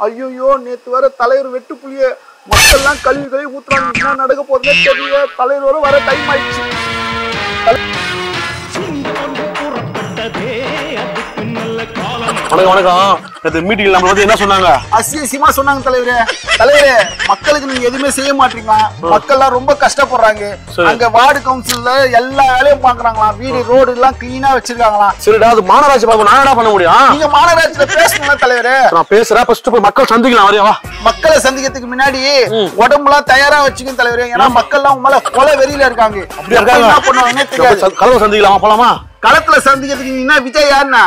ஐயோ நேத்து வர தலைவர் வெட்டு புளிய மக்கள்லாம் கல்வி ஊத்துறாங்க. என்ன நடக்க போதுன்னே தெரியல. தலைவர் வர டைம் ஆயிடுச்சு. வணக்கம். மீட்டிங்ல நம்ம வந்து என்ன சொன்னாங்க? அசியமா சொன்னாங்க தலைவரே. தலைவரே, மக்களுக்கு நீங்க எதுவுமே செய்ய மாட்டீங்களா? மக்கள்லாம் ரொம்ப கஷ்டப்படுறாங்க. அங்க வார்டு கவுன்சில்ல எல்லா வேலையும் பாக்குறாங்களாம். வீடு ரோடு எல்லாம் கிளீனா வச்சிருக்காங்களாம். சரிடா, அது மாநகராட்சி பாக்க நான் என்ன பண்ண முடியும்? நீங்க மாநகராட்சியில பேசணும்ல தலைவரே. நான் பேசுறேன். ஃபர்ஸ்ட் போய் மக்கள் சந்திக்கலாம். வரையா மக்களை சந்திக்கிறதுக்கு முன்னாடி உடம்புலாம் தயாரா வச்சுக்கணும் தலைவரே. ஏன்னா மக்கள்லாம் உங்க மேல கொலை வெறியில இருக்காங்க. என்ன பண்ணுவாங்கன்னு தெரியாது. களத்துல சந்திக்கலாமா? போலாமா? களத்துல சந்திக்கிறதுக்கு நீங்க விஜய் யாருன்னா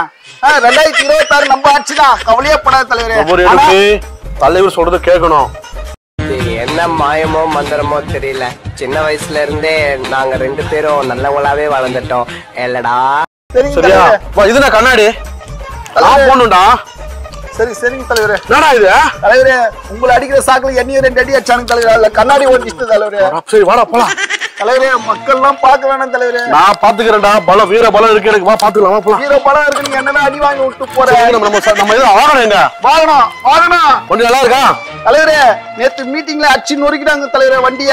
2026 நம்ம ஆட்சிதான். கவலையே படாத தலைவரே. தலைவர் சொல்றது கேட்கணும். என்ன மாயமோ மந்திரமோ தெரியல. சின்ன வயசுல இருந்தே நாங்க 2 பேரும் நல்லவங்களாவே வளர்ந்துட்டோம். இல்லடா சரியா? இதுனா கண்ணாடி போடணும்டா. சரி சரிங்க தலைவரே. என்னடா இது? தலைவரே, உங்களை அடிக்கிற சாக்குல என்னையும் 2 அடி அடிச்சானுங்க தலைவரே. கண்ணாடி ஓட்டிச்சு தலைவரே. சரி வாடா போலாம். தலைவரே, மக்கள் எல்லாம் பாக்க வேணாம் தலைவரே. நான் பாத்துக்கிறேன்டா. பலம் வீர பலம் இருக்கு எனக்கு. வா பாத்துக்கலாம். போலாம். வீர பலம் இருக்கு. நீங்க என்னன்னா அடி வாங்கி விட்டு போறேன். நம்ம எது வாங்கணும்? எங்க வாங்கணும் கொஞ்சம் நல்லா இருக்கா தலைவரே? நேத்து மீட்டிங்ல அடிச்சு நொறுக்கிட்டாங்க தலைவரே வண்டிய.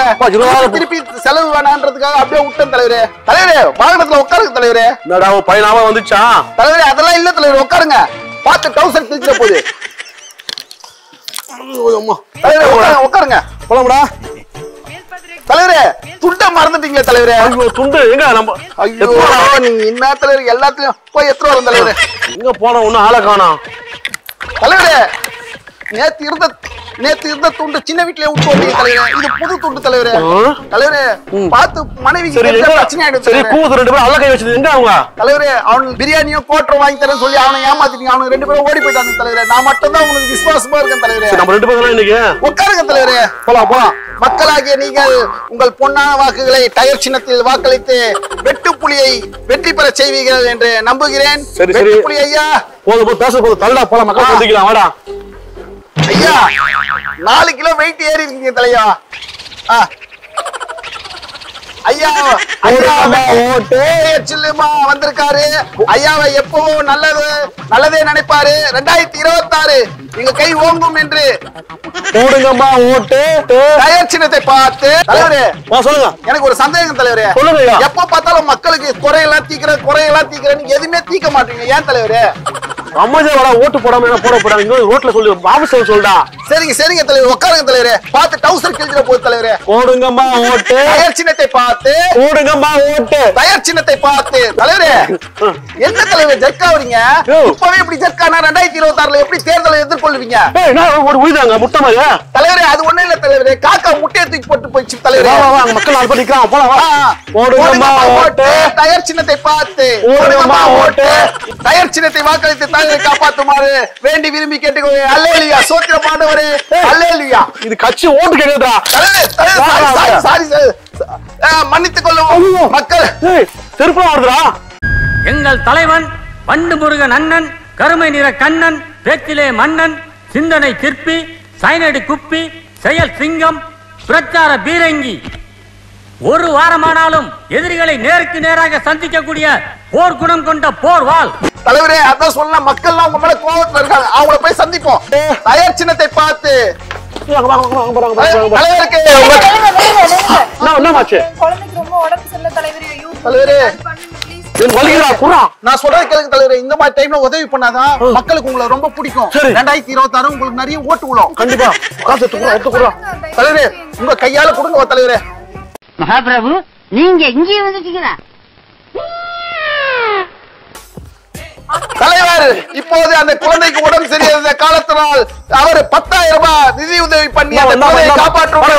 திருப்பி செலவு வேணான்றதுக்காக அப்படியே விட்டேன் தலைவரே. தலைவரே, வாகனத்துல உட்காருங்க தலைவரே. என்னடா பையனாவா வந்துச்சா? தலைவரே, அதெல்லாம் இல்ல தலைவரே. உட்காருங்க. பார்த்து டவுசர் கிழிச்சிட போகுது. தலைவரே உட்காருங்க. போலாம்டா. தலைவரே, துண்டை மறந்துட்டீங்களே தலைவரே. ஐயோ துண்டு எங்க? நம்ம ஐயோ நீங்க என்ன தலைவர் எல்லாத்துலயும் போய் எத்தனை வரும் தலைவரே? எங்க போன ஒண்ணும் ஆளை காணோம். தலைவரே, நேத்து இருந்த துண்டு சின்ன வீட்லயே விட்டு வந்தீங்க தலைவரே. இது புது துண்டு தலைவரே. தலைவரே, பார்த்து மனைவி பிரச்சனை ஆயிடும். சரி, கூத்து 2 பேரும் அல்ல கை வச்சது எங்க அவங்க? தலைவரே, அவன் பிரியாணியும் கோட்டரும் வாங்கி தரேன்னு சொல்லி அவனை ஏமாத்திட்டீங்க. அவனுக்கு 2 பேரும் ஓடி போயிட்டாங்க தலைவரே. நான் மட்டும் தான் உங்களுக்கு விசுவாசமா இருக்கேன் தலைவரே. நம்ம 2 பேரும் இன்னைக்கு உட்காருங்க தலைவரே. போலாம். மக்களாகிய நீங்கள் உங்கள் பொன்னான வாக்குகளை டயர் சின்னத்தில் வாக்களித்து வெட்டுப்புலியை வெற்றி பெற செய்வீர்கள் என்று நம்புகிறேன். வெட்டுப்புலி ஐயா. போதும் பேச தள்ளா. போலாம். மக்கள் சந்திக்கலாம். வாடா ஐயா. 4 கிலோ வெயிட் ஏறி இருக்கீங்க தலையா. ஐயா வந்திருக்காரு. ஐயாவை எப்பவும் நல்லதே நினைப்பாரு. 2026 எங்க கை ஓங்கும் என்று போடுங்கம்மா ஓட்டு. டயர் சின்னத்தை பார்த்து தலைவரே சொல்லுங்க. எனக்கு ஒரு சந்தேகம் தலைவரே. சொல்லுங்க. எப்ப பார்த்தாலும் மக்களுக்கு குறையெல்லாம் தீக்கிறேன் எதுவுமே தீக்க மாட்டீங்க. ஏன் தலைவரே? அமைதியா வாடா. ஓட்டு போடாம என்ன போட போறாங்க? ரோட்ல சொல்லு. ஆபீஸ்ல சொல்லுடா. சரிங்க தலைவர். உட்காருங்க தலைவரே. பார்த்து டவுசர் கிழிச்சிட போகுது தலைவரே. போடுங்கம்மா ஓட்டு. டயர் சின்னத்தை பார்த்து. போடுங்கம்மா ஓட்டு. டயர் சின்னத்தை பார்த்து. தலைவரே, என்ன தலைவர் ஜர்க்கா வரீங்க? இப்பவே இப்படி ஜர்க்கானா 2026 எப்படி தேர்தலை எதிர்கொள்வீங்க? ஒரு உயிதாங்க முட்டை மாதிரி. தலைவரே, அது ஒண்ணு இல்ல தலைவரே. காக்கா முட்டையை தூக்கி போட்டு போயிடுச்சு தலைவரே. மக்கள் நாலு பேர் நிக்கிறாங்க. போலாம். போடுங்கம்மா ஓட்டு. டயர் சின்னத்தை பார்த்து. போடுங்கம்மா ஓட்டு. டயர் சின்னத்தை வாக்களித்து தாயை காப்பாற்றுமாறு வேண்டி விரும்பி கேட்டுக்கோங்க. அல்லேலூயா. சோத்திரம் ஆண்டவரே. அல்லேலூயா. இது கட்சி ஓட்டு கேக்குதா? சாரி மன்னித்துக் கொள்ளும் மக்கள். செருப்பா வருதுடா. எங்கள் தலைவன் வண்டு முருகன் அண்ணன், கருமை நிற கண்ணன், பேச்சிலே மன்னன், சிந்தனை சிற்பி, சைனடி குப்பி, செயல் சிங்கம், பிரச்சார பீரங்கி. ஒரு வாரமானாலும் எதிரிகளை நேருக்கு நேராக சந்திக்கக்கூடிய போர் குணம் கொண்ட போர் வாள். தலைவரே, அதான் சொல்ல மக்கள் உங்க மேல கோபத்துல இருக்காங்க. அவங்கள போய் சந்திப்போம். டயர் சின்னத்தை பார்த்து. தலைவருக்கு நான் சொல்றது கேளுங்க தலைவரே. இந்த மாதிரி டைம்ல உதவி பண்ணாதான் மக்களுக்கு உங்களை ரொம்ப பிடிக்கும். 2026 உங்களுக்கு நிறைய ஓட்டு விழும். கண்டிப்பா. தலைவரே, உங்க கையால கொடுங்க தலைவரே. மகாபிரபு, நீங்க இங்கே வந்துட்டீங்களா? தலைவர், இப்போது அந்த குழந்தைக்கு உடம்பு சரியாத காலத்தினால் அவர் 10,000 ரூபாய் நிதி உதவி பண்ணி அந்த குழந்தையை காப்பாற்றுவார்.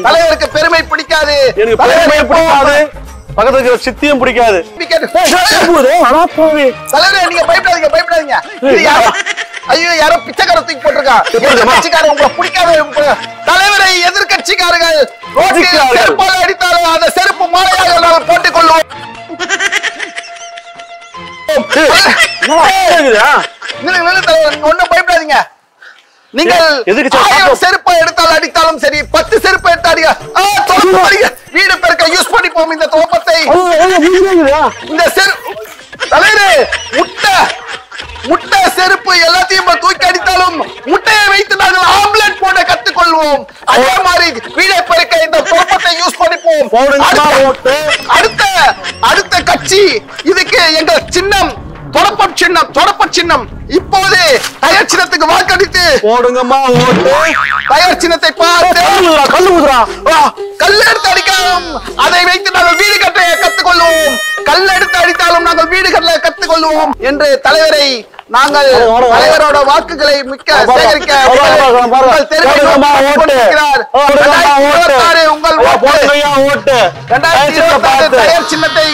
தலைவருக்கு பெருமை பிடிக்காது. பக்கத்துல சித்தியும் பிடிக்காது. தலைவரே, நீங்க பயப்படாதீங்க. ஐயோ, யாரோ பிச்சைக்கார தூக்கி போட்டிருக்கான். உங்களை பிடிக்காத தலைவரை எதிர்கட்சிக்காரர்கள் செருப்பால அடித்தாலும் அந்த செருப்பு மாலையாக நாங்கள் போட்டுக் கொள்வோம். ஒன்னும் பயப்படாதீங்க. நீங்கள் செருப்பை எடுத்தாலும் அடித்தாலும் சரி, 10 செருப்பை எடுத்தாடிங்க வீடு பெருக்க யூஸ் பண்ணிப்போம் இந்த தோப்பத்தை. இந்த தலைவரே, முட்டை முட்டை செருப்பு எல்லாத்தையும் தூக்கி அடித்தாலும் முட்டையை வைத்து நாங்கள் ஆம்லெட் போட கத்துக்கொள்வோம். அதே மாதிரி வீடை பெருக்க இந்த தொடப்பத்தை யூஸ் பண்ணிப்போம். அடுத்த கட்சி இதுக்கு எங்கள் சின்னம் தொடப்ப சின்னம். இப்போது டயர் சின்னத்துக்கு வாக்களித்து போடுங்கம்மா ஓட்டு. டயர் சின்னத்தை பார்த்து கல் எடுத்து அடிக்கலாம். அதை வைத்து நாங்கள் வீடு கட்ட கத்துக்கொள்வோம். கல் எடுத்து அடித்தாலும் நாங்கள் வீடு கட்ட கத்துக்கொள்வோம் என்று தலைவரை நாங்கள் தலைவரோட வாக்குகளை மிக்க சேகரிக்க டயர் சின்னத்தை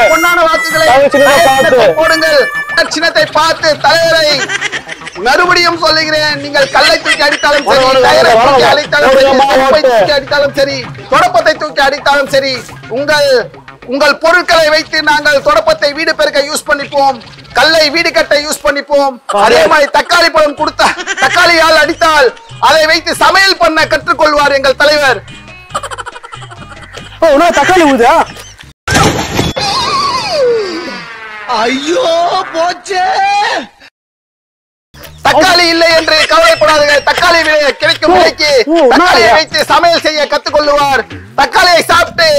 பொன்னான வாக்குகளை போடுங்கள். சின்னத்தை பார்த்து தலைவரை மறுபடியும் சொல்லுகிறேன். நீங்கள் கல்லை தூக்கி அடித்தாலும் சரி, டயரை தூக்கி அடித்தாலும் சரி, தூக்கி அடித்தாலும் சரி, தொடப்பத்தை தூக்கி அடித்தாலும் சரி, உங்கள் பொருட்களை வைத்து நாங்கள் தொடப்பத்தை வீடு பெருக்க யூஸ் பண்ணிப்போம். கல்லை வீடு கட்ட யூஸ் பண்ணிப்போம். அதே மாதிரி தக்காளி பழம் கொடுத்தா தக்காளியால் அடித்தால் அதை வைத்து சமையல் பண்ண கற்றுக்கொள்வார் எங்கள் தலைவர். தக்காளி ஊதா? ஐயோ போச்சே. தக்காளி இல்லை என்று கவலைப்படாதீர்கள். தக்காளி கிடைக்கும் விலைக்கு தக்காளியை வைத்து சமையல் செய்ய கத்துக்கொள்ளுவார். தக்காளியை சாப்பிட்டு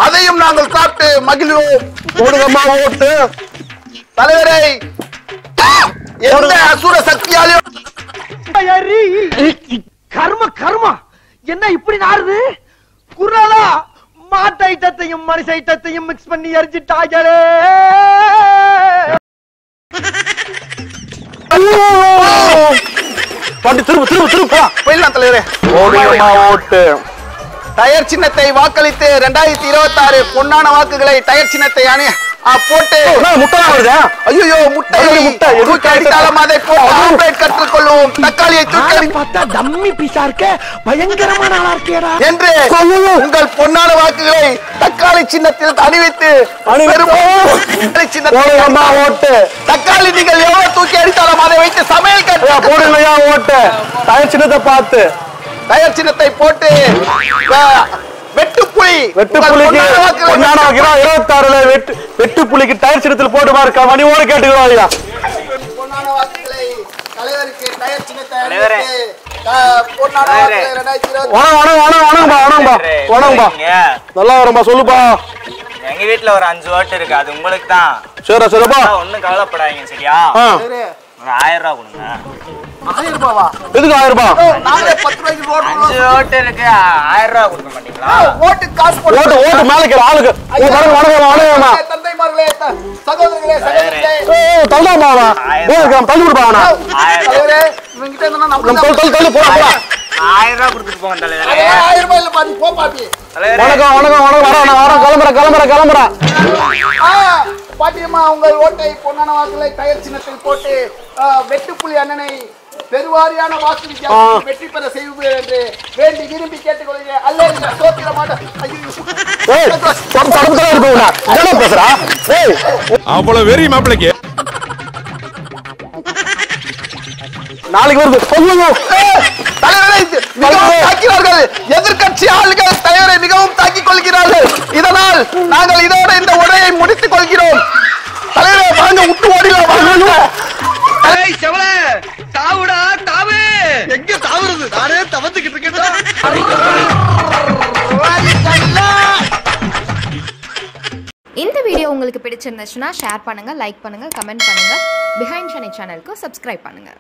அதையும் நாங்கள் சாப்பிட்டு மகிழ்வோம். போடுங்கம்மா ஓட்டு. தலைவரை எந்த அசுர சக்தியாலும் கர்ம என்ன இப்படி நாறுது? குரலா மாட்டு ஐட்டத்தையும் மனுஷ ஐட்டத்தையும் மிக்ஸ் பண்ணி எரிஞ்சிட்டாங்களே. திரும்ப போயிடலாம் தலைவரே. ஓட்டு. டயர் சின்னத்தை வாக்களித்து 2026 பொன்னான வாக்குகளை டயர் சின்னத்தை போட்டு ஐயோ முட்டை தூக்கி அடித்தாலும் அதை கற்றுக்கொள்வோம். தக்காளியை தூக்கி பார்த்தா டம்மி பீஸா இருக்க, பயங்கரமான ஆளா இருக்கேடா என்று உங்கள் பொன்னான வாக்குகளை தக்காளி சின்னத்தில் அணிவித்து தக்காளி நீங்கள் எவ்வளவு தூக்கி அடித்தாலும் அதை வைத்து சமையல் போடுங்கய்யா ஓட்டு. டயர் சின்னத்தை பார்த்து டயர் சின்னத்தை போட்டு வெட்டுப்புலிக்கு 26 வெட்டுப்புலிக்கு டயர் சின்னத்தில் போட்டு பாருக்கா மணியோடு கேட்டுக்கிறோம். நல்லா வரும்பா சொல்லுப்பா. எங்க வீட்டுல ஒரு 5 ஓட்டு இருக்கு, அது உங்களுக்கு தான். சரி சொல்லுப்பா. ஒண்ணும் கவலைப்படாதீங்க சரியா? 1000 ரூபாய் கொடுங்க. 1000 ரூபாவா? எதுக்கு 1000 ரூபாய்? நாங்க 10 ரூபாய்க்கு ஓட்டு 5 ஓட்டு இருக்கு, 1000 ரூபாய் கொடுக்க மாட்டீங்களா? ஓட்டு காசு போடு. ஓட்டு மேல இருக்கிற ஆளுக்கு வணக்கம்மா. தந்தைமார்களே சகோதரர்களே சகோதரிகளே தள்ளாமா தள்ளி கொடுப்பாங்க. தலைவரே இவங்கிட்ட இருந்தா நம்ம தள்ளி போடா 1000 ரூபாய் கொடுத்துட்டு போங்க தலைவரே. 1000 ரூபாய் இல்ல பாதி போ பாதி. வணக்கம் கிளம்புறேன். பாட்டியம்மா உங்கள் ஓட்டை பொன்னான வாக்குகளை டயர் சின்னத்தில் போட்டு வெட்டுப்புலி அண்ணனை பெருவாரியான வாக்கு வித்தியாசத்தில் வெற்றி பெற செய்வீர்கள் என்று வேண்டி விரும்பி கேட்டுக்கொள்கிறேன். அல்ல சோத்திர மாட்டேன். அவ்வளவு வெறி மாப்பிளைக்கு நாளைக்கு வருது. தாக்கிறார்கள் எதிர்கட்சி ஆளுகள் தலைவரை மிகவும் தாக்கிக் கொள்கிறார்கள். இதனால் நாங்கள் இதோட இந்த உரையை முடித்துக் கொள்கிறோம். தலைவரை வாங்க விட்டு ஓடிலாம். எங்க தாவுறது? நானே தவத்துக்கிட்டு இருக்கேன். இந்த வீடியோ உங்களுக்கு பிடிச்சிருந்துச்சுன்னா ஷேர் பண்ணுங்க, லைக் பண்ணுங்க, கமெண்ட் பண்ணுங்க. பிஹைண்ட் ஷனி சேனலுக்கு சப்ஸ்கிரைப் பண்ணுங்க.